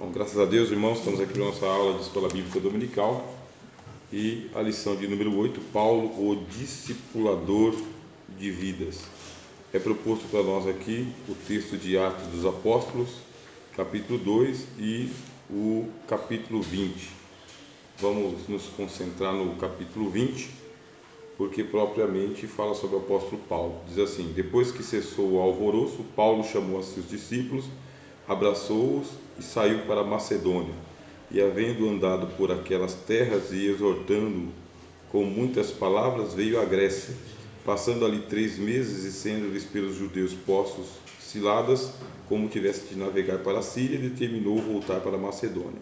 Bom, graças a Deus, irmãos, estamos aqui na nossa aula de Escola Bíblica Dominical e a lição de número 8, Paulo, o discipulador de vidas. É proposto para nós aqui o texto de Atos dos Apóstolos, capítulo 2 e o capítulo 20. Vamos nos concentrar no capítulo 20, porque propriamente fala sobre o apóstolo Paulo. Diz assim: depois que cessou o alvoroço, Paulo chamou a seus discípulos, abraçou-os e saiu para a Macedônia. E havendo andado por aquelas terras e exortando com muitas palavras, veio à Grécia, passando ali 3 meses e sendo-lhes pelos judeus postos ciladas, como tivesse de navegar para a Síria, determinou voltar para a Macedônia.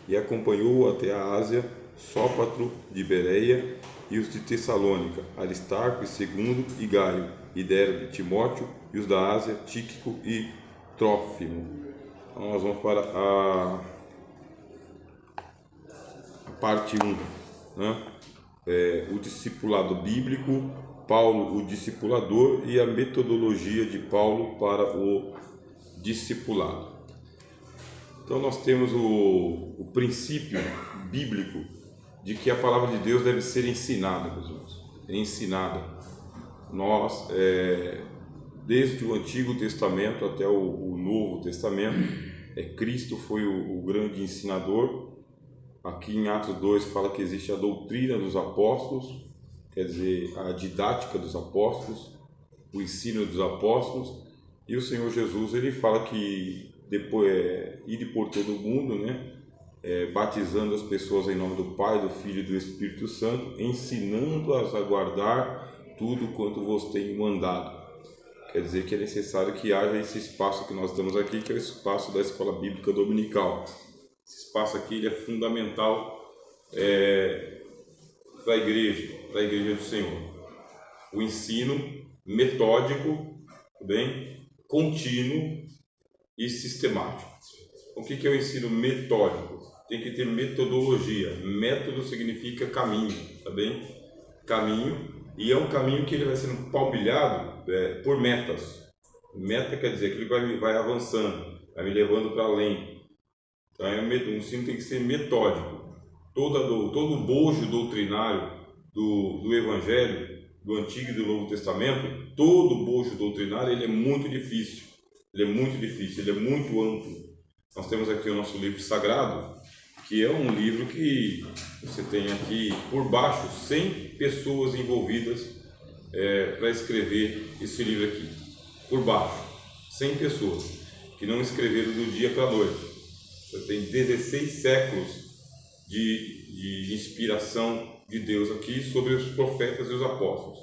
E acompanhou até a Ásia Sópatro de Bereia e os de Tessalônica, Aristarco e Segundo e Gaio, e Derbe, Timóteo, e os da Ásia, Tíquico e Trófimo. Então, nós vamos para a parte 1, né? O discipulado bíblico, Paulo, o discipulador, e a metodologia de Paulo para o discipulado. Então, nós temos o princípio bíblico de que a palavra de Deus deve ser ensinada, meus irmãos. Ensinada. Nós, desde o Antigo Testamento até o Novo Testamento, Cristo foi o grande ensinador. Aqui em Atos 2 fala que existe a doutrina dos apóstolos, quer dizer, a didática dos apóstolos, o ensino dos apóstolos, e o Senhor Jesus ele fala que depois ir por todo o mundo, né, batizando as pessoas em nome do Pai, do Filho e do Espírito Santo, ensinando-as a guardar tudo quanto vos tenho mandado. Quer dizer que é necessário que haja esse espaço que nós damos aqui, que é o espaço da Escola Bíblica Dominical. Esse espaço aqui ele é fundamental para a igreja do Senhor. O ensino metódico, bem, contínuo e sistemático. O que é o ensino metódico? Tem que ter metodologia. Método significa caminho, tá bem? Caminho, e é um caminho que ele vai sendo palmilhado por metas. Meta quer dizer que ele vai avançando, vai me levando para além. Então, o ensino tem que ser metódico. Todo o bojo doutrinário do Evangelho, do Antigo e do Novo Testamento, todo o bojo doutrinário ele é muito difícil. Ele é muito amplo. Nós temos aqui o nosso livro sagrado, que é um livro que você tem aqui por baixo 100 pessoas envolvidas para escrever esse livro aqui. Por baixo, 100 pessoas que não escreveram do dia para a noite. Você tem 16 séculos de inspiração de Deus aqui sobre os profetas e os apóstolos.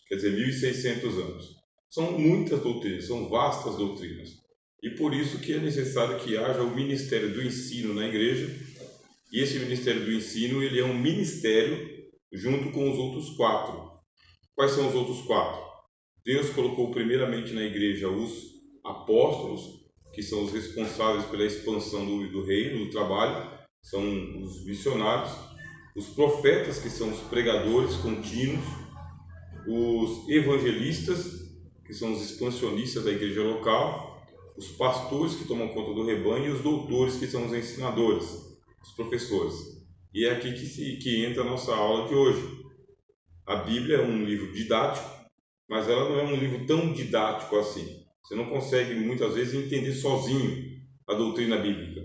Quer dizer, 1.600 anos. São muitas doutrinas, são vastas doutrinas. E por isso que é necessário que haja o ministério do ensino na igreja. E esse ministério do ensino, ele é um ministério junto com os outros 4. Quais são os outros 4? Deus colocou primeiramente na igreja os apóstolos, que são os responsáveis pela expansão do reino, do trabalho, são os missionários, os profetas, que são os pregadores contínuos, os evangelistas, que são os expansionistas da igreja local, os pastores que tomam conta do rebanho e os doutores, que são os ensinadores, os professores. E é aqui que entra a nossa aula de hoje. A Bíblia é um livro didático, mas ela não é um livro tão didático assim. Você não consegue muitas vezes entender sozinho a doutrina bíblica.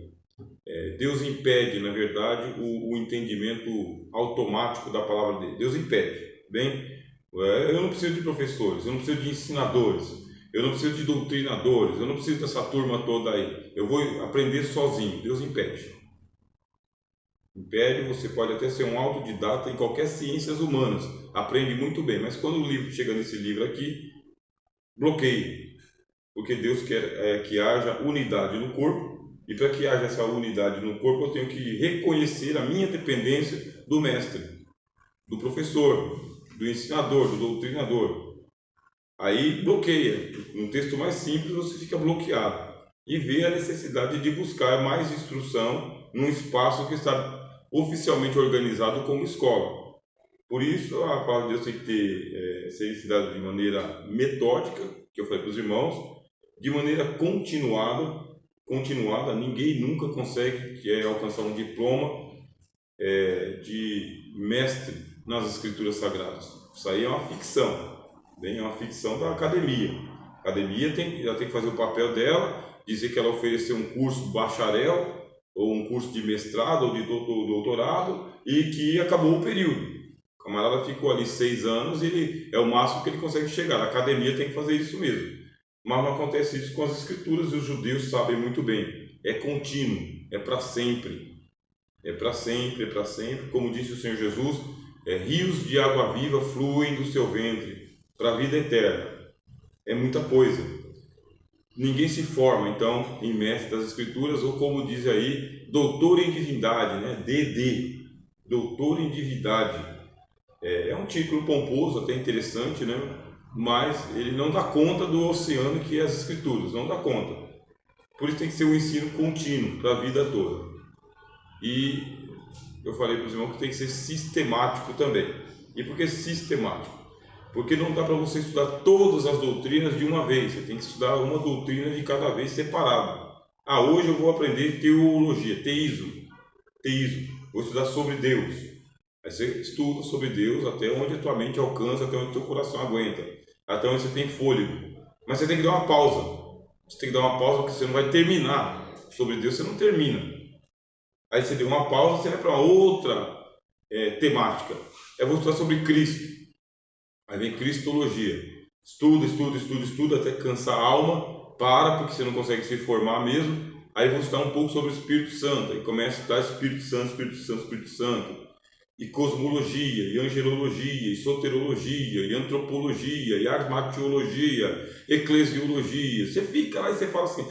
Deus impede, na verdade, o entendimento automático da palavra dele. Deus impede. Bem, eu não preciso de professores, eu não preciso de ensinadores, eu não preciso de doutrinadores, eu não preciso dessa turma toda aí. Eu vou aprender sozinho. Deus impede. Impede, você pode até ser um autodidata em qualquer ciências humanas. Aprende muito bem, mas quando o livro chega nesse livro aqui, bloqueia. Porque Deus quer que haja unidade no corpo. E para que haja essa unidade no corpo, eu tenho que reconhecer a minha dependência do mestre, do professor, do ensinador, do doutrinador. Aí bloqueia. No texto mais simples você fica bloqueado. E vê a necessidade de buscar mais instrução num espaço que está oficialmente organizado como escola. Por isso a palavra de Deus tem que ser ensinada de maneira metódica, que eu falei para os irmãos, de maneira continuada, continuada, ninguém nunca consegue alcançar um diploma de mestre nas Escrituras Sagradas. Isso aí é uma ficção, bem, é uma ficção da academia. A academia ela tem que fazer o papel dela, dizer que ela ofereceu um curso bacharel, ou um curso de mestrado ou de doutorado, e que acabou o período. O camarada ficou ali 6 anos e ele é o máximo que ele consegue chegar. A academia tem que fazer isso mesmo. Mas não acontece isso com as Escrituras, e os judeus sabem muito bem. É contínuo, é para sempre. É para sempre, é para sempre. Como disse o Senhor Jesus, rios de água viva fluem do seu ventre para a vida eterna. É muita coisa. Ninguém se forma, então, em mestre das Escrituras, ou como diz aí, doutor em divindade, né? DD, doutor em divindade. É um título pomposo, até interessante, né? Mas ele não dá conta do oceano que é as Escrituras, não dá conta. Por isso tem que ser um ensino contínuo para a vida toda. E eu falei para os irmãos que tem que ser sistemático também. E por que sistemático? Porque não dá para você estudar todas as doutrinas de uma vez. Você tem que estudar uma doutrina de cada vez separado. Hoje eu vou aprender teologia, teísmo. Vou estudar sobre Deus. Aí você estuda sobre Deus até onde a tua mente alcança, até onde o teu coração aguenta, até onde você tem fôlego. Mas você tem que dar uma pausa. Você tem que dar uma pausa porque você não vai terminar. Sobre Deus você não termina. Aí você deu uma pausa, você vai para outra temática. Eu vou estudar sobre Cristo. Aí vem Cristologia. Estuda até cansar a alma. Para, porque você não consegue se formar mesmo. Aí vou estudar um pouco sobre o Espírito Santo. Aí começa a estudar Espírito Santo. E cosmologia, e angelologia, e soterologia, e antropologia, e armatiologia, eclesiologia. Você fica lá e você fala assim,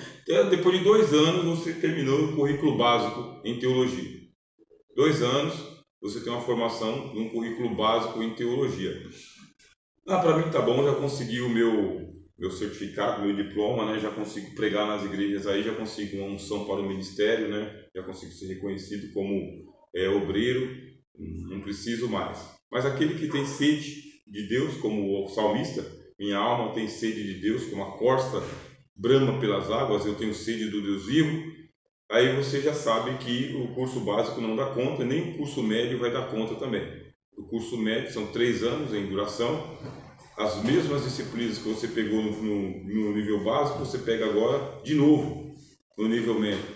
depois de 2 anos você terminou o currículo básico em teologia. 2 anos você tem uma formação num currículo básico em teologia. Para mim tá bom, já consegui o meu certificado, meu diploma, né? Já consigo pregar nas igrejas aí, já consigo uma unção para o ministério, né? Já consigo ser reconhecido como obreiro. Não preciso mais. Mas aquele que tem sede de Deus, como o salmista, minha alma tem sede de Deus, como a corça brama pelas águas, eu tenho sede do Deus vivo. Aí você já sabe que o curso básico não dá conta, nem o curso médio vai dar conta também. O curso médio são 3 anos em duração. As mesmas disciplinas que você pegou no nível básico, você pega agora de novo no nível médio.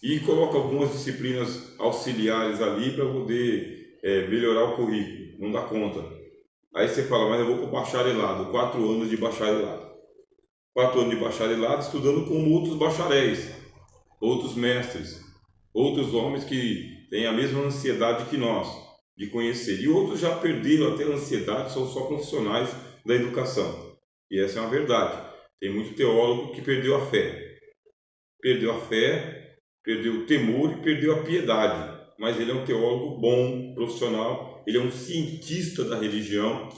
E coloca algumas disciplinas auxiliares ali para poder melhorar o currículo, não dá conta. Aí você fala, mas eu vou para o bacharelado, 4 anos de bacharelado. 4 anos de bacharelado estudando com outros bacharéis, outros mestres, outros homens que têm a mesma ansiedade que nós de conhecer. E outros já perderam até a ansiedade, são só profissionais da educação. E essa é uma verdade. Tem muito teólogo que perdeu a fé. Perdeu a fé, perdeu o temor e perdeu a piedade. Mas ele é um teólogo bom, profissional, ele é um cientista da religião.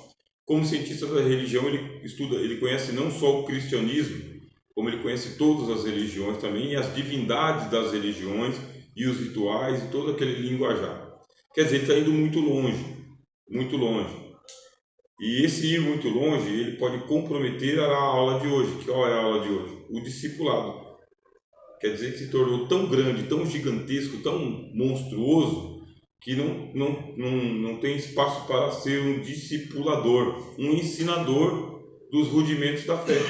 Como cientista da religião, ele conhece não só o cristianismo, como ele conhece todas as religiões também, e as divindades das religiões, e os rituais, e todo aquele linguajar. Quer dizer, ele está indo muito longe, muito longe. E esse ir muito longe, ele pode comprometer a aula de hoje. Qual é a aula de hoje? O discipulado. Quer dizer que se tornou tão grande, tão gigantesco, tão monstruoso, que não tem espaço para ser um discipulador, um ensinador dos rudimentos da fé,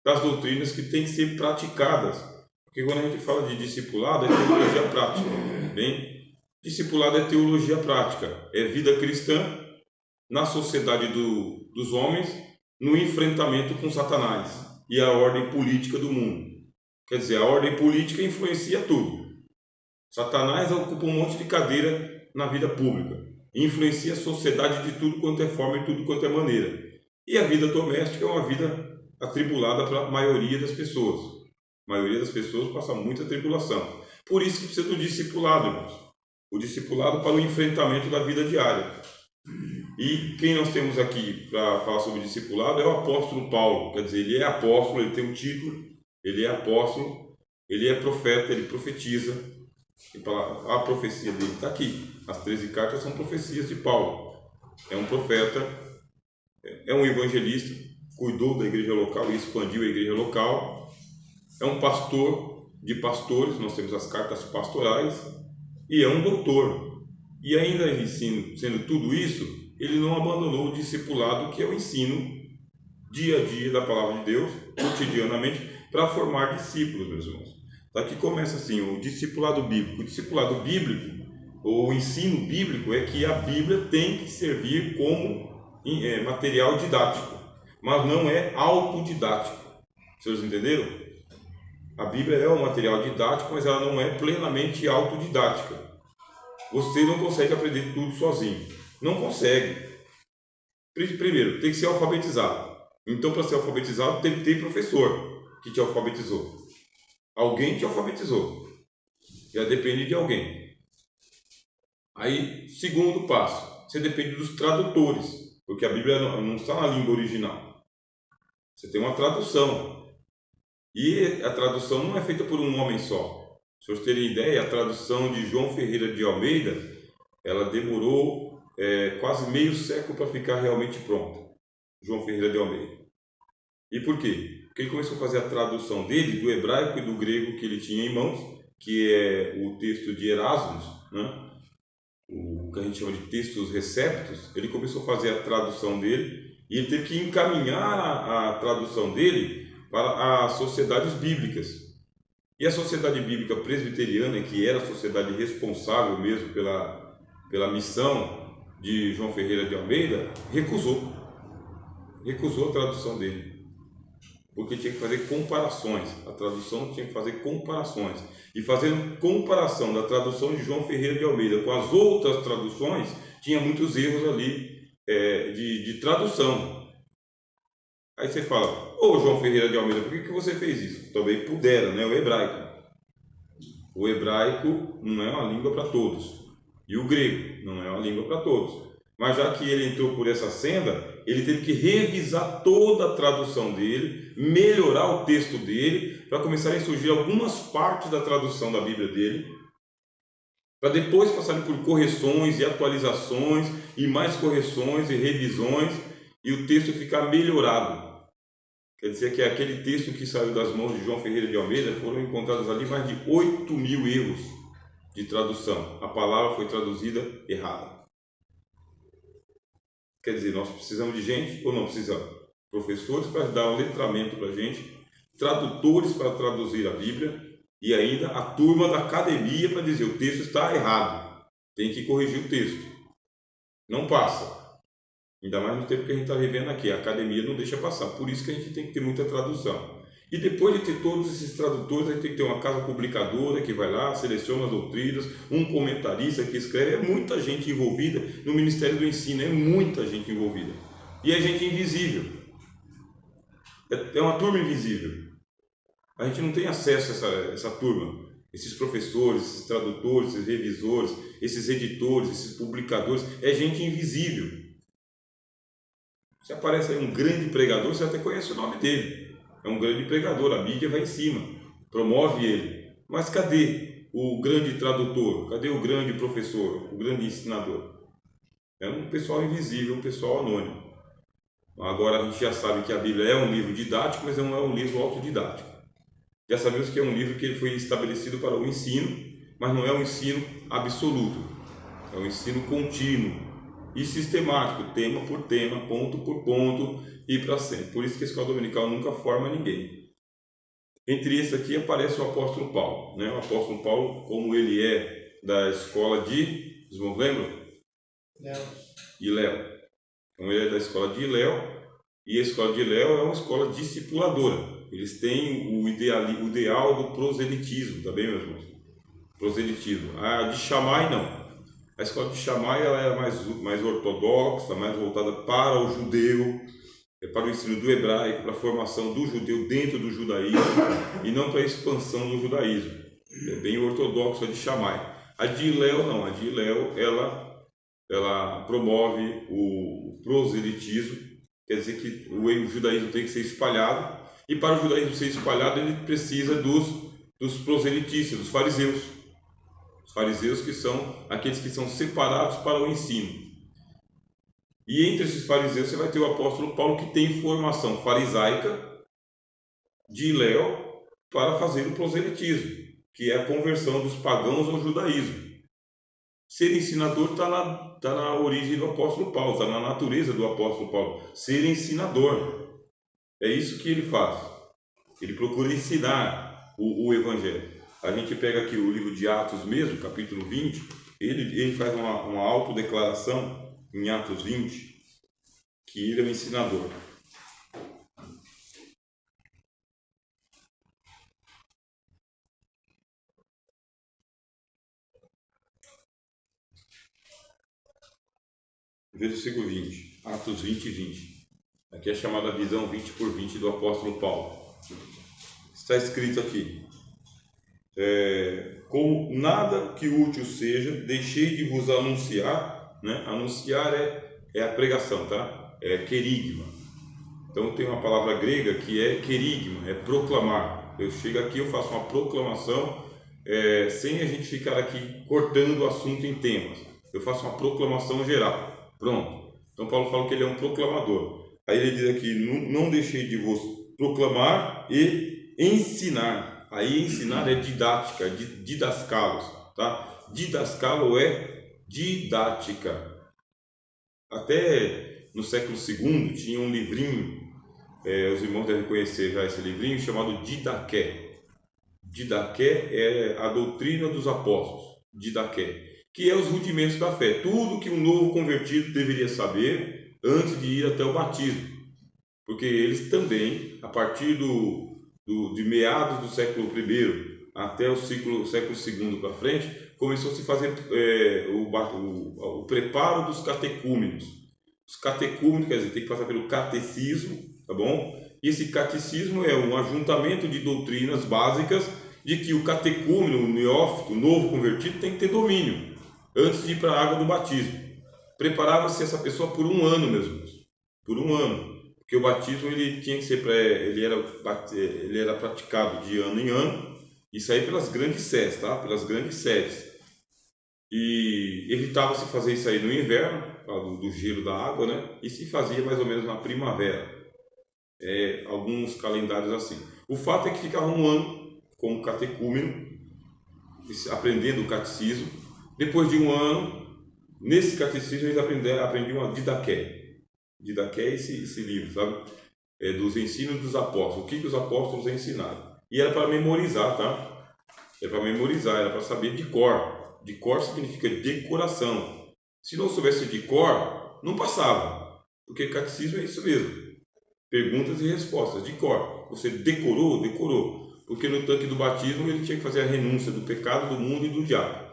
das doutrinas que têm que ser praticadas. Porque quando a gente fala de discipulado, é teologia prática. Bem, discipulado é teologia prática, é vida cristã na sociedade dos homens, no enfrentamento com Satanás e a ordem política do mundo. Quer dizer, a ordem política influencia tudo. Satanás ocupa um monte de cadeira na vida pública, influencia a sociedade de tudo quanto é forma e tudo quanto é maneira. E a vida doméstica é uma vida atribulada para a maioria das pessoas. A maioria das pessoas passa muita tribulação. Por isso que precisa do discipulado, irmãos. O discipulado para o enfrentamento da vida diária. E quem nós temos aqui para falar sobre discipulado é o apóstolo Paulo. Quer dizer, ele é apóstolo, ele tem um título, ele é apóstolo, ele é profeta, ele profetiza. A profecia dele está aqui. As 13 cartas são profecias de Paulo. É um profeta, é um evangelista, cuidou da igreja local e expandiu a igreja local. É um pastor, de pastores, nós temos as cartas pastorais, e é um doutor. E ainda sendo tudo isso, ele não abandonou o discipulado, que é o ensino dia a dia da palavra de Deus, cotidianamente, para formar discípulos, meus irmãos. Daqui começa assim, o discipulado bíblico. O discipulado bíblico, ou o ensino bíblico, é que a Bíblia tem que servir como material didático, mas não é autodidático. Vocês entenderam? A Bíblia é um material didático, mas ela não é plenamente autodidática. Você não consegue aprender tudo sozinho. Não consegue. Primeiro, tem que ser alfabetizado. Então, para ser alfabetizado, tem que ter professor que te alfabetizou. Alguém te alfabetizou. Já depende de alguém. Aí, segundo passo, você depende dos tradutores, porque a Bíblia não está na língua original. Você tem uma tradução. E a tradução não é feita por um homem só. Se vocês terem ideia, a tradução de João Ferreira de Almeida, ela demorou quase meio século para ficar realmente pronta. João Ferreira de Almeida. E por quê? Porque ele começou a fazer a tradução dele do hebraico e do grego que ele tinha em mãos, que é o texto de Erasmus, né? O que a gente chama de textos receptos. Ele começou a fazer a tradução dele e ele teve que encaminhar a tradução dele para as sociedades bíblicas. E a Sociedade Bíblica Presbiteriana, que era a sociedade responsável mesmo pela missão de João Ferreira de Almeida, recusou a tradução dele, porque tinha que fazer comparações. A tradução tinha que fazer comparações, e fazendo comparação da tradução de João Ferreira de Almeida com as outras traduções, tinha muitos erros ali de tradução. Aí você fala: ô João Ferreira de Almeida, por que você fez isso? Também pudera, né? O hebraico não é uma língua para todos, e o grego não é uma língua para todos. Mas já que ele entrou por essa senda, ele teve que revisar toda a tradução dele, melhorar o texto dele, para começarem a surgir algumas partes da tradução da Bíblia dele, para depois passarem por correções e atualizações, e mais correções e revisões, e o texto ficar melhorado. Quer dizer que aquele texto que saiu das mãos de João Ferreira de Almeida, foram encontrados ali mais de 8.000 erros de tradução. A palavra foi traduzida errada. Quer dizer, nós precisamos de gente ou não precisamos? Professores para dar um letramento para a gente, tradutores para traduzir a Bíblia, e ainda a turma da academia para dizer: o texto está errado, tem que corrigir o texto. Não passa. Ainda mais no tempo que a gente está vivendo aqui, a academia não deixa passar. Por isso que a gente tem que ter muita tradução. E depois de ter todos esses tradutores, a gente tem que ter uma casa publicadora que vai lá, seleciona as doutrinas, um comentarista que escreve. É muita gente envolvida no Ministério do Ensino, é muita gente envolvida. E é gente invisível. É uma turma invisível. A gente não tem acesso a essa turma. Esses professores, esses tradutores, esses revisores, esses editores, esses publicadores, é gente invisível. Se aparece aí um grande pregador, você até conhece o nome dele. É um grande pregador, a mídia vai em cima, promove ele. Mas cadê o grande tradutor? Cadê o grande professor, o grande ensinador? É um pessoal invisível, um pessoal anônimo. Agora a gente já sabe que a Bíblia é um livro didático, mas não é um livro autodidático. Já sabemos que é um livro que ele foi estabelecido para o ensino, mas não é um ensino absoluto. É um ensino contínuo e sistemático, tema por tema, ponto por ponto e para sempre. Por isso que a escola dominical nunca forma ninguém. Entre esses aqui aparece o apóstolo Paulo, né? O apóstolo Paulo, como ele é da escola de, vocês não lembram? Léo. Então ele é da escola de Léo, e a escola de Léo é uma escola discipuladora. Eles têm o ideal do proselitismo, tá bem, meus irmãos? Proselitismo. A de Shammai não. A escola de Shammai ela é mais ortodoxa, mais voltada para o judeu, para o ensino do hebraico, para a formação do judeu dentro do judaísmo e não para a expansão do judaísmo. É bem ortodoxa a de Shammai. A de Léo não. A de Léo ela promove o proselitismo, quer dizer que o judaísmo tem que ser espalhado, e para o judaísmo ser espalhado ele precisa dos proselitistas, dos fariseus. Os fariseus que são aqueles que são separados para o ensino. E entre esses fariseus você vai ter o apóstolo Paulo, que tem formação farisaica de Léo, para fazer o proselitismo, que é a conversão dos pagãos ao judaísmo. Ser ensinador está na origem do apóstolo Paulo, está na natureza do apóstolo Paulo. Ser ensinador. É isso que ele faz. Ele procura ensinar o evangelho. A gente pega aqui o livro de Atos mesmo, capítulo 20, ele faz uma autodeclaração em Atos 20, que ele é o ensinador. Versículo 20, Atos 20 e 20. Aqui é a chamada visão 20 por 20 do apóstolo Paulo. Está escrito aqui: como nada que útil seja, deixei de vos anunciar, né? Anunciar é a pregação, tá? É querigma. Então tem uma palavra grega que é querigma, é proclamar. Eu chego aqui, eu faço uma proclamação, sem a gente ficar aqui cortando o assunto em temas. Eu faço uma proclamação geral. Pronto. Então Paulo fala que ele é um proclamador. Aí ele diz aqui: não deixei de vos proclamar e ensinar. Aí ensinar é didática, didascalos, tá? Didascalo é didática. Até no século II tinha um livrinho, os irmãos devem conhecer já esse livrinho, chamado Didaqué. Didaqué é a doutrina dos apóstolos, Didaqué, que é os rudimentos da fé, tudo que um novo convertido deveria saber antes de ir até o batismo, porque eles também, a partir de meados do século I até o século II para frente, começou a se fazer o preparo dos catecúmenos. Os catecúmenos, quer dizer, tem que passar pelo catecismo, tá bom? E esse catecismo é um ajuntamento de doutrinas básicas de que o catecúmeno, o neófito, o novo convertido, tem que ter domínio antes de ir para a água do batismo. Preparava-se essa pessoa por um ano, meus irmãos, por um ano, porque o batismo ele tinha que ser ele era praticado de ano em ano, isso aí pelas grandes sedes, tá? Pelas grandes sedes. E evitava-se fazer isso aí no inverno, do gelo da água, né? E se fazia mais ou menos na primavera. Alguns calendários assim. O fato é que ficava um ano como catecúmeno, aprendendo o catecismo. Depois de um ano, nesse catecismo eles aprendiam a Didaqué. Didaqué é esse livro, sabe? Dos ensinos dos apóstolos. O que os apóstolos ensinaram. E era para memorizar, tá? Era para memorizar, era para saber de cor. De cor significa decoração. Se não soubesse de cor, não passava. Porque catecismo é isso mesmo. Perguntas e respostas, de cor. Você decorou? Decorou. Porque no tanque do batismo ele tinha que fazer a renúncia do pecado, do mundo e do diabo.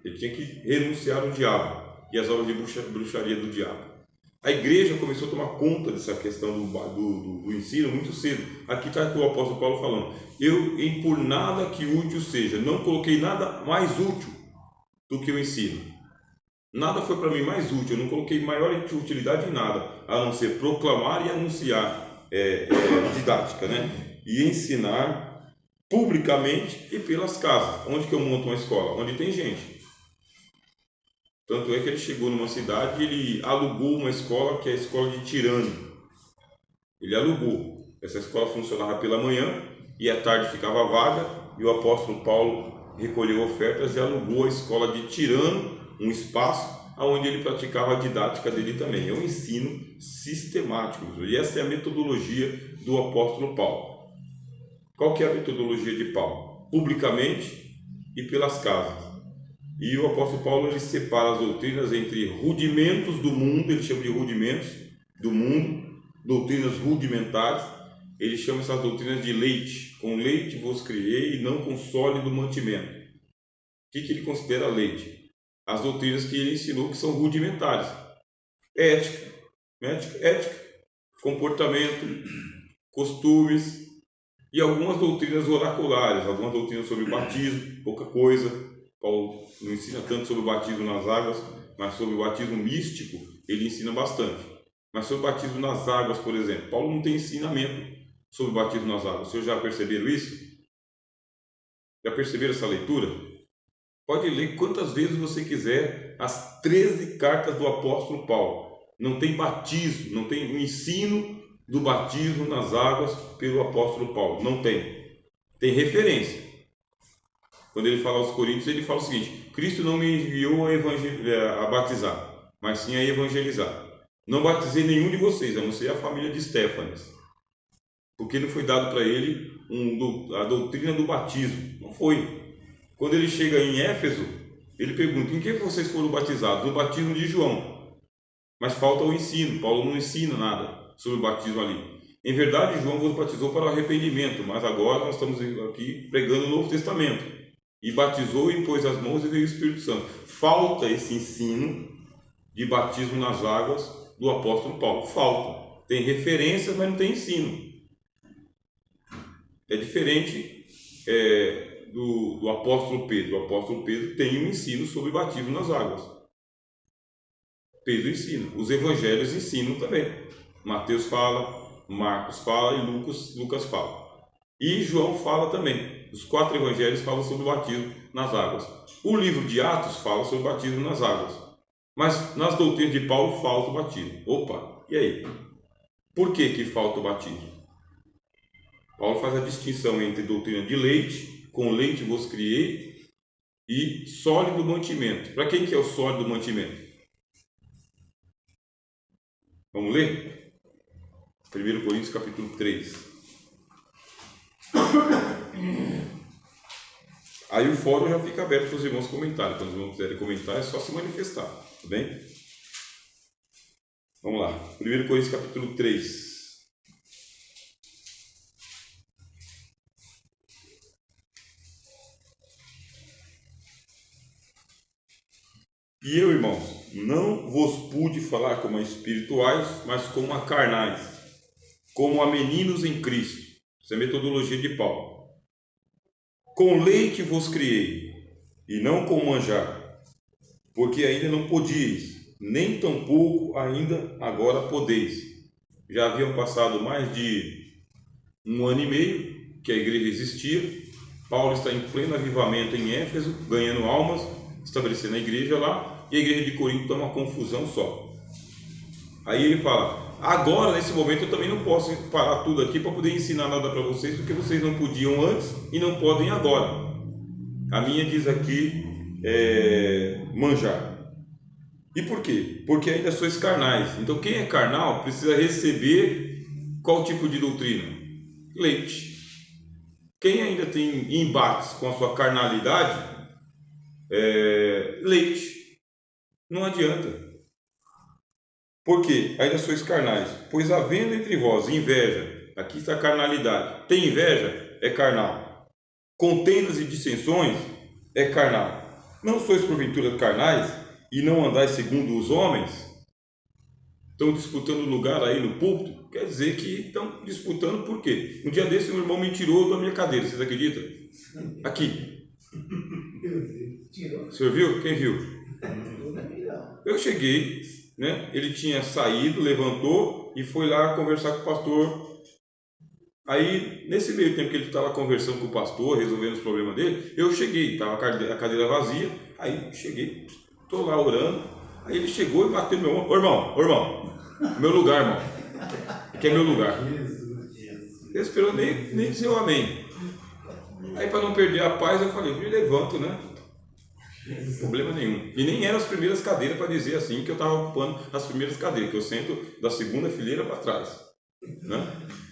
Ele tinha que renunciar ao diabo e às obras de bruxaria do diabo. A igreja começou a tomar conta dessa questão do ensino muito cedo. Aqui está o apóstolo Paulo falando: eu, por nada que útil seja, não coloquei nada mais útil do que o ensino. Nada foi para mim mais útil, eu não coloquei maior utilidade em nada, a não ser proclamar e anunciar didática, né? E ensinar publicamente e pelas casas. Onde que eu monto uma escola? Onde tem gente. Tanto é que ele chegou numa cidade e ele alugou uma escola que é a escola de Tirano. Ele alugou. Essa escola funcionava pela manhã e à tarde ficava vaga, e o apóstolo Paulo recolheu ofertas e alugou a escola de Tirano, um espaço onde ele praticava a didática dele também. É um ensino sistemático, e essa é a metodologia do apóstolo Paulo. Qual que é a metodologia de Paulo? Publicamente e pelas casas. E o apóstolo Paulo ele separa as doutrinas entre rudimentos do mundo, ele chama de rudimentos do mundo, doutrinas rudimentares. Ele chama essas doutrinas de leite. Com leite vos criei e não com sólido mantimento. O que ele considera leite? As doutrinas que ele ensinou que são rudimentares. Ética, comportamento, costumes e algumas doutrinas oraculares, algumas doutrinas sobre o batismo, pouca coisa. Paulo não ensina tanto sobre o batismo nas águas, mas sobre o batismo místico ele ensina bastante. Mas sobre o batismo nas águas, por exemplo, Paulo não tem ensinamento sobre o batismo nas águas. Vocês já perceberam isso? Já perceberam essa leitura? Pode ler quantas vezes você quiser as 13 cartas do apóstolo Paulo. Não tem batismo, não tem o ensino do batismo nas águas pelo apóstolo Paulo. Não tem. Tem referência. Quando ele fala aos Coríntios, ele fala o seguinte: Cristo não me enviou a batizar, mas sim a evangelizar. Não batizei nenhum de vocês, a não ser a família de Estéfanas, porque não foi dado para ele a doutrina do batismo. Não foi. Quando ele chega em Éfeso, ele pergunta: em que vocês foram batizados? No batismo de João. Mas falta o ensino. Paulo não ensina nada sobre o batismo ali. Em verdade, João vos batizou para o arrependimento, mas agora nós estamos aqui pregando o Novo Testamento. E batizou e pôs as mãos e veio o Espírito Santo. Falta esse ensino de batismo nas águas do apóstolo Paulo. Falta. Tem referências, mas não tem ensino. É diferente do apóstolo Pedro. O apóstolo Pedro tem um ensino sobre batismo nas águas. Pedro ensina. Os evangelhos ensinam também. Mateus fala, Marcos fala e Lucas fala. E João fala também. Os 4 evangelhos falam sobre o batismo nas águas. O livro de Atos fala sobre o batismo nas águas. Mas nas doutrinas de Paulo falta o batismo. Opa, e aí? Por que falta o batismo? Paulo faz a distinção entre doutrina de leite, com leite vos criei, e sólido mantimento. Para quem que é o sólido mantimento? Vamos ler? 1 Coríntios capítulo 3. Aí o fórum já fica aberto para os irmãos comentarem. Quando os irmãos quiserem comentar, é só se manifestar. Tudo bem? Vamos lá. 1 Coríntios capítulo 3. E eu, irmãos, não vos pude falar como a espirituais, mas como a carnais, como a meninos em Cristo. Isso é a metodologia de Paulo. Com leite vos criei, e não com manjar, porque ainda não podíeis, nem tampouco ainda agora podeis. Já haviam passado mais de 1 ano e meio que a igreja existia. Paulo está em pleno avivamento em Éfeso, ganhando almas, estabelecendo a igreja lá, e a igreja de Corinto está uma confusão só. Aí ele fala: agora nesse momento eu também não posso parar tudo aqui para poder ensinar nada para vocês, porque vocês não podiam antes e não podem agora. A minha diz aqui manjar. E por quê? Porque ainda sois carnais. Então quem é carnal precisa receber qual tipo de doutrina? Leite. Quem ainda tem embates com a sua carnalidade, leite. Não adianta. Por quê? Ainda sois carnais. Pois havendo entre vós inveja, aqui está a carnalidade. Tem inveja? É carnal. Contendas e dissensões? É carnal. Não sois porventura carnais e não andais segundo os homens? Estão disputando lugar aí no púlpito? Quer dizer que estão disputando por quê? Um dia desse um irmão me tirou da minha cadeira, vocês acreditam? Aqui. O senhor viu? Quem viu? Eu cheguei, né? Ele tinha saído, levantou e foi lá conversar com o pastor. Aí, nesse meio tempo que ele estava conversando com o pastor, resolvendo os problemas dele, eu cheguei, estava a cadeira vazia, aí cheguei, estou lá orando, aí ele chegou e bateu no meu ombro: ô irmão, meu lugar, irmão, aqui é meu lugar. Ele esperou nem dizer o amém. Aí, para não perder a paz, eu falei: me levanto, né? Problema nenhum. E nem eram as primeiras cadeiras para dizer assim que eu estava ocupando as primeiras cadeiras, que eu sento da segunda fileira para trás, né?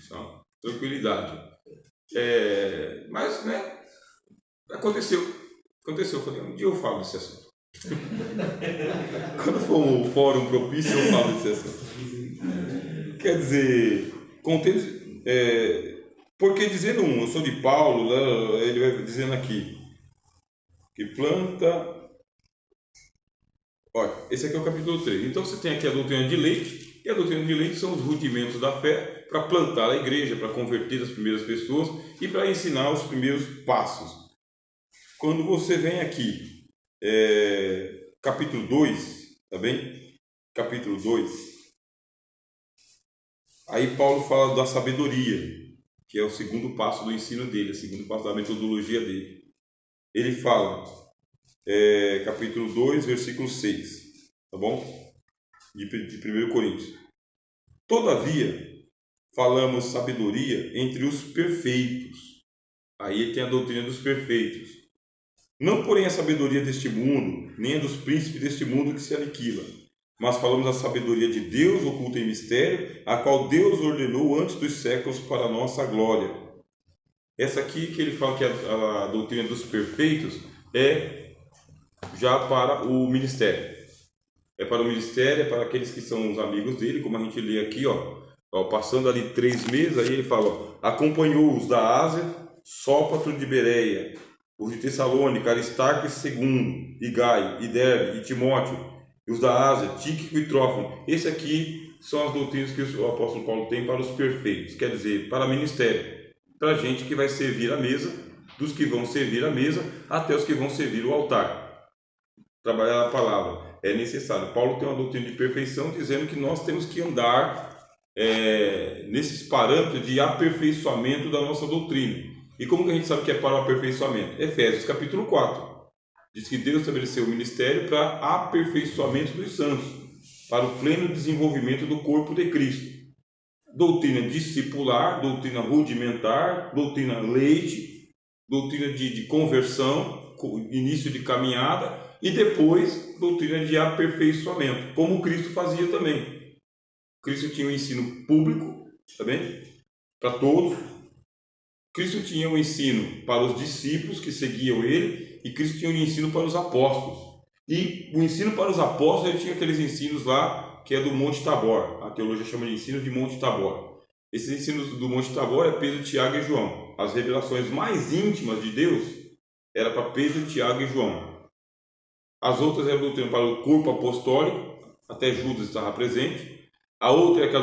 Só tranquilidade. Mas, né? Aconteceu. Eu falei: um dia eu falo desse assunto. Quando for um fórum propício, eu falo desse assunto. Quer dizer, porque dizendo eu sou de Paulo, ele vai dizendo aqui que planta. Olha, esse aqui é o capítulo 3. Então você tem aqui a doutrina de leite, e a doutrina de leite são os rudimentos da fé para plantar a igreja, para converter as primeiras pessoas e para ensinar os primeiros passos. Quando você vem aqui, capítulo 2, tá bem? Capítulo 2, aí Paulo fala da sabedoria, que é o segundo passo do ensino dele, o segundo passo da metodologia dele. Ele fala, capítulo 2, versículo 6, tá bom? De 1 Coríntios. Todavia, falamos sabedoria entre os perfeitos, Aí tem a doutrina dos perfeitos. Não, porém, a sabedoria deste mundo, nem a dos príncipes deste mundo que se aniquila, mas falamos da sabedoria de Deus oculta em mistério, a qual Deus ordenou antes dos séculos para a nossa glória. Essa aqui que ele fala que é a doutrina dos perfeitos é já para o ministério. É para o ministério, é para aqueles que são os amigos dele, como a gente lê aqui, passando ali 3 meses, aí ele fala, acompanhou-os da Ásia, Sópatro de Bereia, os de Tessalônica, Aristarco II, e Gaio, e Derbe, e Timóteo, e os da Ásia, Tíquico e Trófimo. Esse aqui são as doutrinas que o apóstolo Paulo tem para os perfeitos, quer dizer, para ministério, para a gente que vai servir a mesa, dos que vão servir a mesa, até os que vão servir o altar. Trabalhar a palavra é necessário. Paulo tem uma doutrina de perfeição dizendo que nós temos que andar nesses parâmetros de aperfeiçoamento da nossa doutrina. E como que a gente sabe que é para o aperfeiçoamento? Efésios capítulo 4 diz que Deus estabeleceu o ministério para aperfeiçoamento dos santos, para o pleno desenvolvimento do corpo de Cristo. Doutrina discipular, doutrina rudimentar, doutrina leite, doutrina de conversão, início de caminhada, e depois doutrina de aperfeiçoamento, como Cristo fazia também. Cristo tinha um ensino público, tá bem? Para todos. Cristo tinha um ensino para os discípulos que seguiam ele, e Cristo tinha um ensino para os apóstolos. E o ensino para os apóstolos, ele tinha aqueles ensinos lá, que é do Monte Tabor. A teologia chama de ensino de Monte Tabor. Esses ensinos do Monte Tabor é Pedro, Tiago e João. As revelações mais íntimas de Deus era para Pedro, Tiago e João. As outras eram doutrina para o corpo apostólico, até Judas estava presente. A outra é aquela